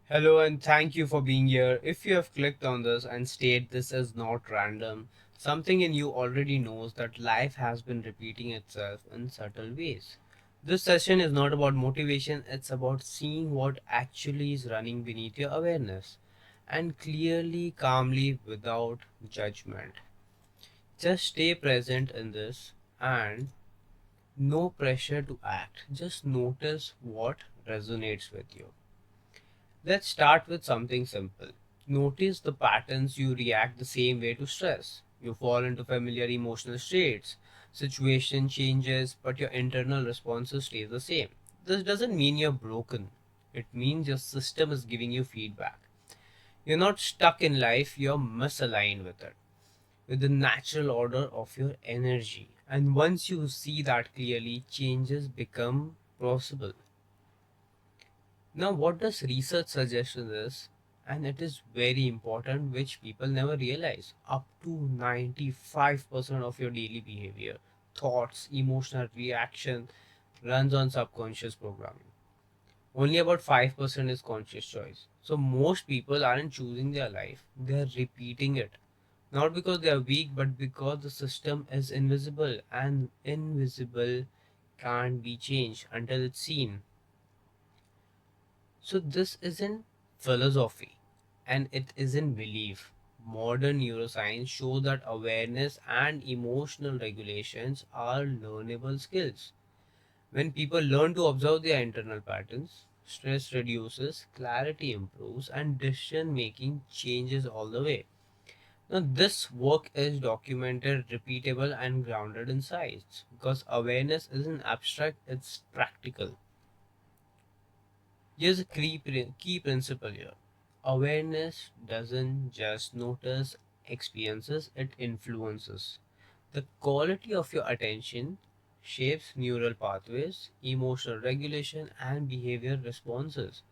Hello and thank you for being here. If you have clicked on this and stayed, this is not random. Something in you already knows that life has been repeating itself in subtle ways. This session is not about motivation, it's about seeing what actually is running beneath your awareness and clearly, calmly, without judgment. Just stay present in this and no pressure to act. Just notice what resonates with you. Let's start with something simple. Notice the patterns you react the same way to stress. You fall into familiar emotional states. Situation changes, but your internal responses stay the same. This doesn't mean you're broken. It means your system is giving you feedback. You're not stuck in life, you're misaligned with it, with the natural order of your energy. And once you see that clearly, changes become possible. Now, what does research suggest in this? And it is very important, which people never realize. Up to 95% of your daily behavior, thoughts, emotional reaction runs on subconscious programming. Only about 5% is conscious choice. So, most people aren't choosing their life, they're repeating it. Not because they are weak, but because the system is invisible, and invisible can't be changed until it's seen. So this isn't philosophy and it isn't belief. Modern neuroscience show that awareness and emotional regulations are learnable skills. When people learn to observe their internal patterns, stress reduces, clarity improves, and decision making changes all the way. Now, this work is documented, repeatable, and grounded in science because awareness isn't abstract, it's practical. Here's a key principle here. Awareness doesn't just notice experiences, it influences. The quality of your attention shapes neural pathways, emotional regulation, and behavior responses.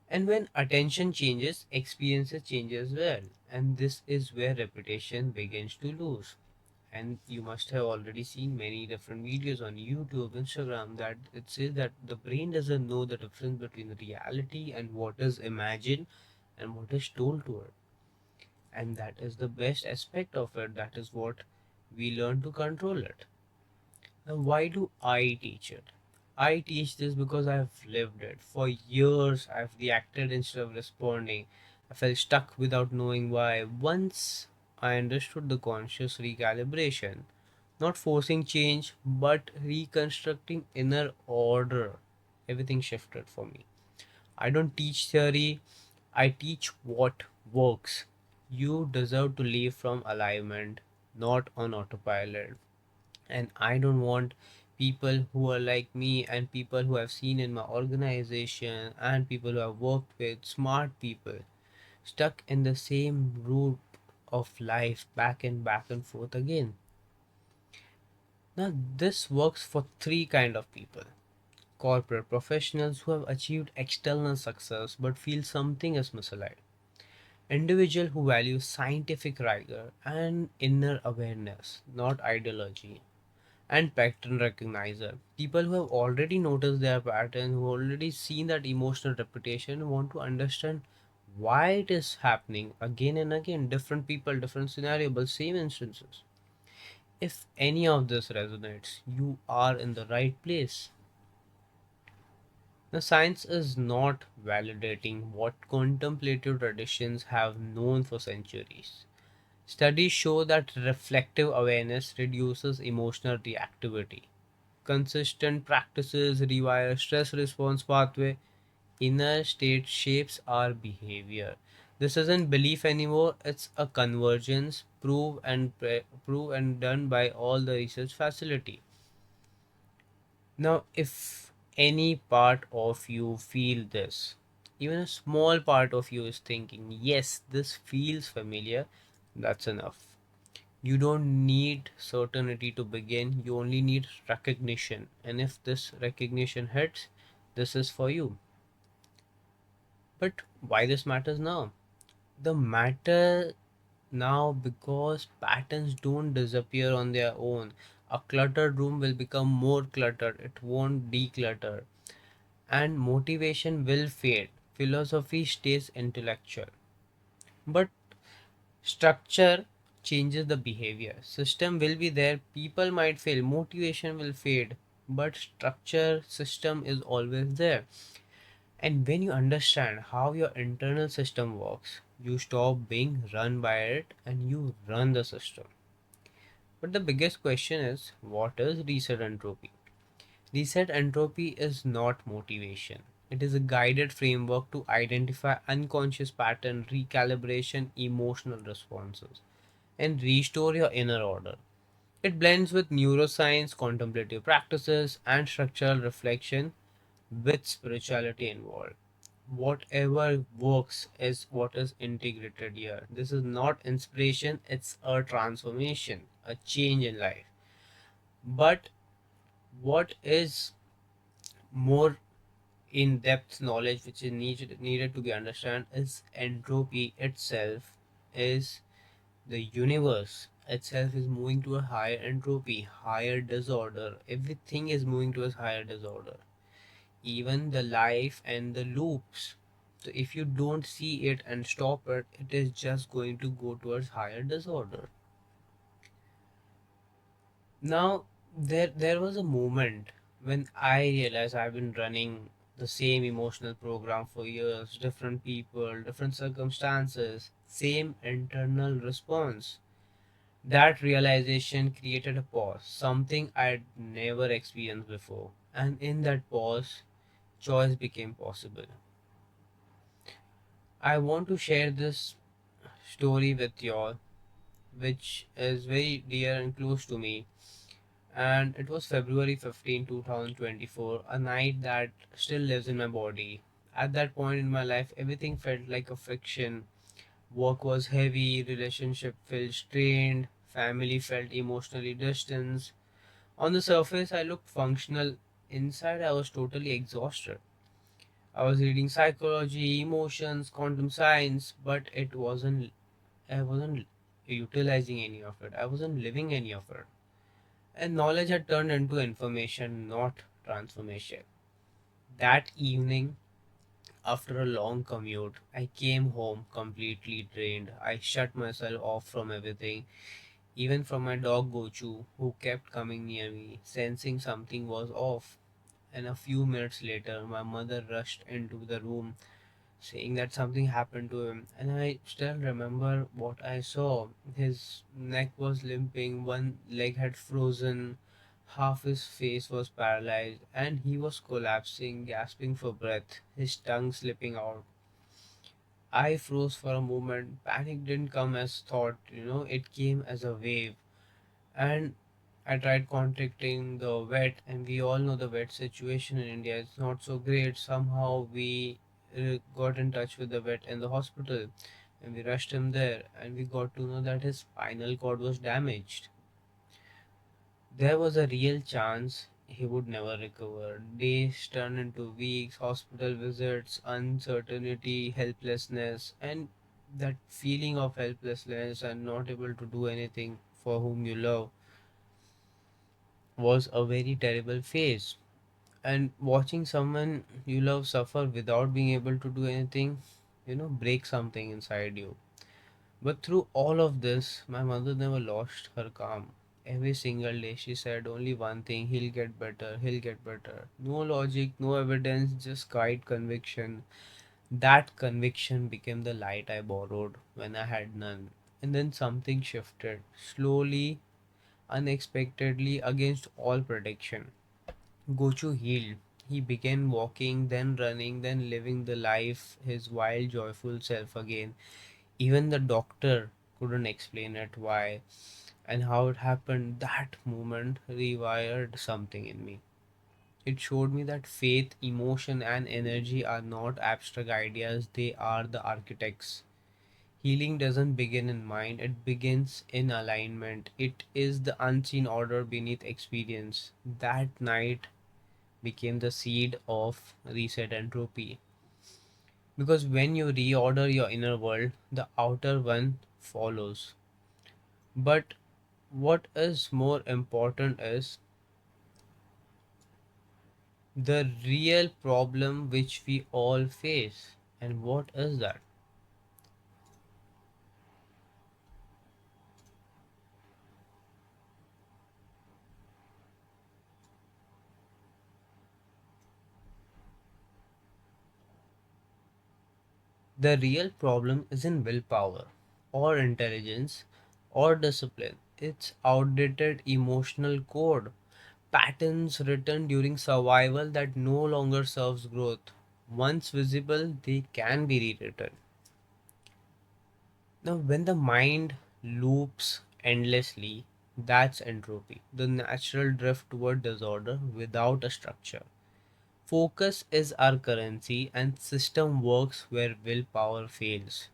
And when attention changes, experiences change as well. And this is where repetition begins to lose. And you must have already seen many different videos on YouTube, Instagram, that it says that the brain doesn't know the difference between reality and what is imagined and what is told to it. And that is the best aspect of it. That is what we learn to control it. Now, why do I teach it? I teach this because I've lived it. For years, I've reacted instead of responding. I felt stuck without knowing why. Once I understood the conscious recalibration, not forcing change, but reconstructing inner order, everything shifted for me. I don't teach theory, I teach what works. You deserve to live from alignment, not on autopilot. And I don't want people who are like me and people who I've seen in my organization and people who I've worked with, smart people, stuck in the same route of life back and forth again. Now this works for three kind of people. Corporate professionals who have achieved external success but feel something is misaligned. Individual who value scientific rigor and inner awareness, not ideology. And pattern recognizer. People who have already noticed their pattern, who already seen that emotional repetition, want to understand why it is happening again and again. Different people, different scenario, but same instances. If any of this resonates, you are in the right place. The science is not validating what contemplative traditions have known for centuries. Studies show that reflective awareness reduces emotional reactivity. Consistent practices rewire stress response pathway. Inner state shapes our behavior. This isn't belief anymore, it's a convergence prove and done by all the research facility. Now, if any part of you feel this, even a small part of you is thinking, yes, this feels familiar, that's enough. You don't need certainty to begin, you only need recognition. And if this recognition hits, this is for you. But why this matters now? The matter now because patterns don't disappear on their own. A cluttered room will become more cluttered, it won't declutter. And motivation will fade. philosophy stays intellectual, but structure changes the behavior. System will be there, people might fail, motivation will fade, but structure system is always there. And when you understand how your internal system works, you stop being run by it and you run the system. But the biggest question is, what is reset entropy? Reset entropy is not motivation. It is a guided framework to identify unconscious pattern, recalibration, emotional responses, and restore your inner order. It blends with neuroscience, contemplative practices, and structural reflection with spirituality involved. Whatever works is what is integrated here. This is not inspiration, it's a transformation, a change in life. But what is more in depth knowledge which is needed to be understood is entropy itself is the universe itself is moving to a higher entropy, higher disorder. Everything is moving towards higher disorder, even the life and the loops. So if you don't see it and stop it, it is just going to go towards higher disorder. Now, there was a moment when I realized I've been running the same emotional program for years, different people, different circumstances, same internal response. That realization created a pause, something I'd never experienced before. And in that pause, choice became possible. I want to share this story with y'all, which is very dear and close to me. And it was February 15, 2024, a night that still lives in my body. At that point in my life, everything felt like a friction. Work was heavy, relationship felt strained, family felt emotionally distant. On the surface, I looked functional. Inside, I was totally exhausted. I was reading psychology, emotions, quantum science, but I wasn't utilizing any of it. I wasn't living any of it. And knowledge had turned into information, not transformation. That evening, after a long commute, I came home completely drained. I shut myself off from everything, even from my dog Gochu, who kept coming near me, sensing something was off. And a few minutes later, my mother rushed into the room saying that something happened to him. And I still remember what I saw. His neck was limping, one leg had frozen, half his face was paralyzed, and he was collapsing, gasping for breath, his tongue slipping out. I froze for a moment. Panic didn't come as thought, it came as a wave. And I tried contacting the vet, and we all know the vet situation in India is not so great. Somehow we got in touch with the vet in the hospital, and we rushed him there, and we got to know that his spinal cord was damaged. There was a real chance he would never recover. Days turned into weeks, hospital visits, uncertainty, helplessness, and that feeling of helplessness and not able to do anything for whom you love was a very terrible phase. And watching someone you love suffer without being able to do anything, break something inside you. But through all of this, my mother never lost her calm. Every single day she said only one thing: he'll get better, he'll get better. No logic, no evidence, just quiet conviction. That conviction became the light I borrowed when I had none. And then something shifted, slowly, unexpectedly, against all prediction. Gochu healed. He began walking, then running, then living the life, his wild, joyful self again. Even the doctor couldn't explain it why and how it happened. That moment rewired something in me. It showed me that faith, emotion, and energy are not abstract ideas, they are the architects. Healing doesn't begin in mind, it begins in alignment. It is the unseen order beneath experience. That night became the seed of reset entropy. Because when you reorder your inner world, the outer one follows. But what is more important is the real problem which we all face. And what is that? The real problem isn't willpower or intelligence or discipline. It's outdated emotional code, patterns written during survival that no longer serves growth. Once visible, they can be rewritten. Now, when the mind loops endlessly, that's entropy, the natural drift toward disorder without a structure. Focus is our currency, and system works where willpower fails.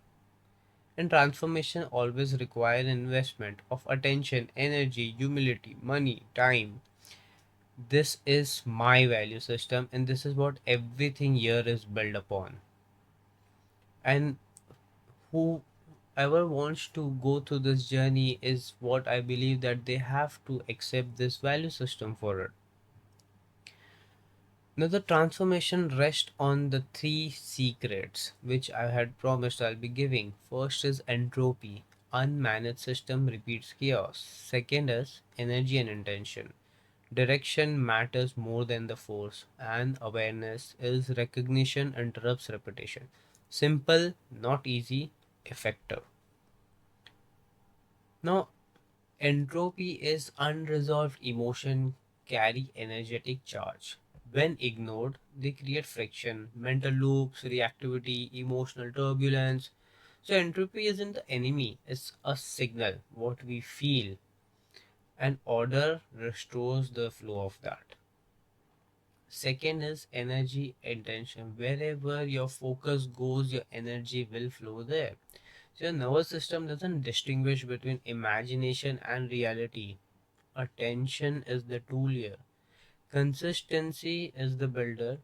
And transformation always requires investment of attention, energy, humility, money, time. This is my value system, and this is what everything here is built upon. And whoever wants to go through this journey is what I believe that they have to accept this value system for it. Now, the transformation rests on the three secrets which I had promised I'll be giving. First is entropy, unmanaged system repeats chaos. Second is energy and intention. Direction matters more than the force, and awareness is recognition interrupts repetition. Simple, not easy, effective. Now, entropy is unresolved emotion carry energetic charge. When ignored, they create friction, mental loops, reactivity, emotional turbulence. So entropy isn't the enemy, it's a signal, what we feel, and order restores the flow of that. Second is energy intention. Wherever your focus goes, your energy will flow there. So your nervous system doesn't distinguish between imagination and reality. Attention is the tool here. Consistency is the builder,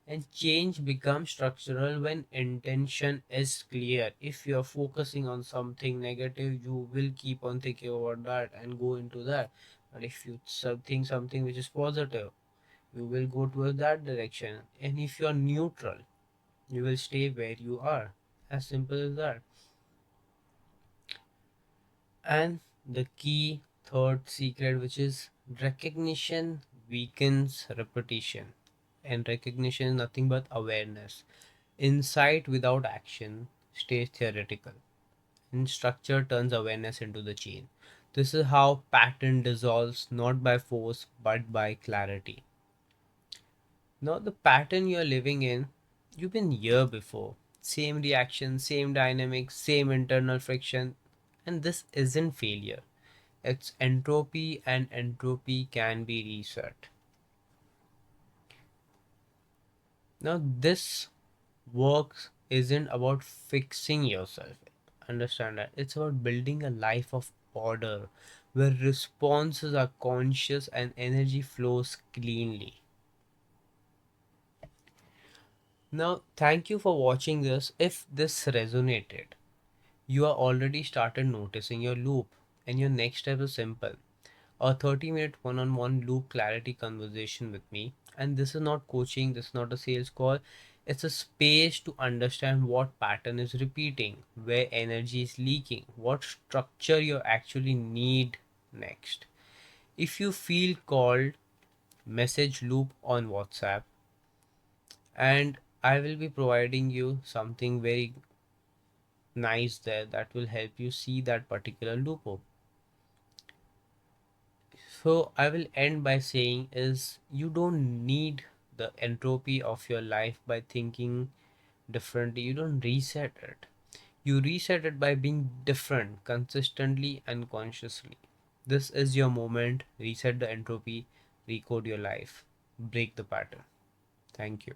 and change becomes structural when intention is clear. If you're focusing on something negative, you will keep on thinking about that and go into that. But if you think something which is positive, you will go towards that direction. And if you're neutral, you will stay where you are. As simple as that. And the key third secret, which is recognition weakens repetition. And recognition is nothing but awareness. Insight without action stays theoretical. And structure turns awareness into the chain. This is how pattern dissolves not by force but by clarity. Now, the pattern you're living in, you've been here before. Same reaction, same dynamic, same internal friction. And this isn't failure. It's entropy, and entropy can be reset. Now, this work isn't about fixing yourself. Understand that. It's about building a life of order where responses are conscious and energy flows cleanly. Now, thank you for watching this. If this resonated, you are already started noticing your loop, and your next step is simple: a 30-minute one-on-one loop clarity conversation with me. And this is not coaching, this is not a sales call. It's a space to understand what pattern is repeating, where energy is leaking, what structure you actually need next. If you feel called, message loop on WhatsApp, and I will be providing you something very nice there that will help you see that particular loophole. So I will end by saying is you don't need the entropy of your life by thinking differently. You don't reset it. You reset it by being different consistently and consciously. This is your moment. Reset the entropy, recode your life, break the pattern. Thank you.